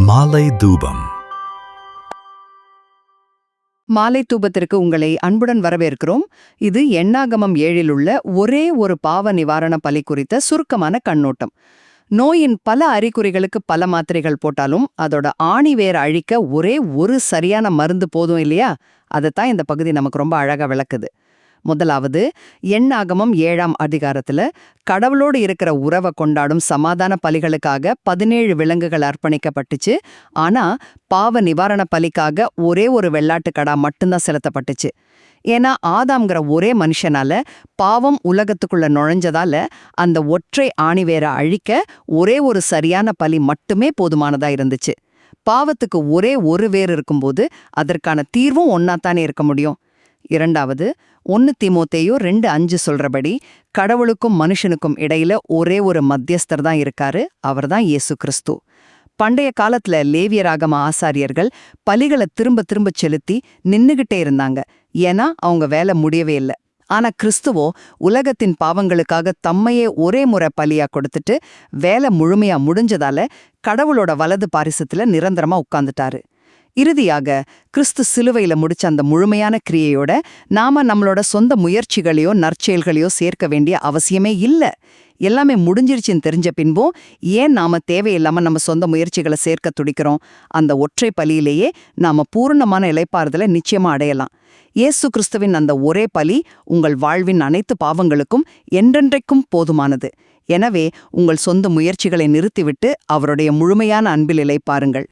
மாலை தூபம். மாலை தூபத்திற்கு உங்களை அன்புடன் வரவேற்கிறோம். இது எண்ணாகமம் 7 உள்ள ஒரே ஒரு பாவ நிவாரண பலி குறித்த சுருக்கமான கண்ணோட்டம். நோயின் பல அறிகுறிகளுக்கு பல மாத்திரைகள் போட்டாலும் அதோட ஆணிவேர் அழிக்க ஒரே ஒரு சரியான மருந்து போதும் இல்லையா? அதைத்தான் இந்த பகுதி நமக்கு ரொம்ப அழகா விளக்குது. முதலாவது, எண்ணாகமம் 7ஆம் அதிகாரத்துல கடவுளோடு இருக்கிற உறவை கொண்டாடும் சமாதான பலிகளுக்காக 17 விலங்குகள் அர்ப்பணிக்கப்பட்டுச்சு. ஆனா பாவ நிவாரண பலிக்காக ஒரே ஒரு வெள்ளாட்டு கடா மட்டும்தான் செலுத்தப்பட்டுச்சு. ஏன்னா ஆதாம்ங்கிற ஒரே மனுஷனால பாவம் உலகத்துக்குள்ள நுழைஞ்சதால அந்த ஒற்றை ஆணிவேரை அழிக்க ஒரே ஒரு சரியான பலி மட்டுமே போதுமானதா இருந்துச்சு. பாவத்துக்கு ஒரே ஒரு வேர் இருக்கும்போது அதற்கான தீர்வும் ஒன்னாத்தானே இருக்க முடியும். இரண்டாவது, 1 தீமோத்தேயு 2:5 சொல்றபடி கடவுளுக்கும் மனுஷனுக்கும் இடையில ஒரே ஒரு மத்தியஸ்தர் தான் இருக்காரு. அவர்தான் இயேசு கிறிஸ்து. பண்டைய காலத்துல லேவியராகம ஆசாரியர்கள் பலிகளை திரும்ப திரும்ப செலுத்தி நின்னுகிட்டே இருந்தாங்க. ஏன்னா அவங்க வேலை முடியவே இல்லை. ஆனா கிறிஸ்துவோ உலகத்தின் பாவங்களுக்காக தம்மையே ஒரே முறை பலியா கொடுத்துட்டு வேலை முழுமையா முடிஞ்சதால கடவுளோட வலது பாரிசத்துல நிரந்தரமா உட்கார்ந்துட்டாரு. இறுதியாக கிறிஸ்து சிலுவையில முடிச்ச அந்த முழுமையான கிரியையோட நாம நம்மளோட சொந்த முயற்சிகளையோ நற்செயல்களையோ சேர்க்க வேண்டிய அவசியமே இல்ல. எல்லாமே முடிஞ்சிருச்சுன்னு தெரிஞ்ச பின்பும் ஏன் நாம தேவையில்லாம நம்ம சொந்த முயற்சிகளை சேர்க்க துடிக்கிறோம்? அந்த ஒற்றை பலியிலேயே நாம பூர்ணமான இளைப்பாறுதலை நிச்சயமா அடையலாம். இயேசு கிறிஸ்துவின் அந்த ஒரே பலி உங்கள் வாழ்வின் அனைத்து பாவங்களுக்கும் என்றென்றைக்கும் போதுமானது. எனவே உங்கள் சொந்த முயற்சிகளை நிறுத்திவிட்டு அவருடைய முழுமையான அன்பில் இளைப்பாருங்கள்.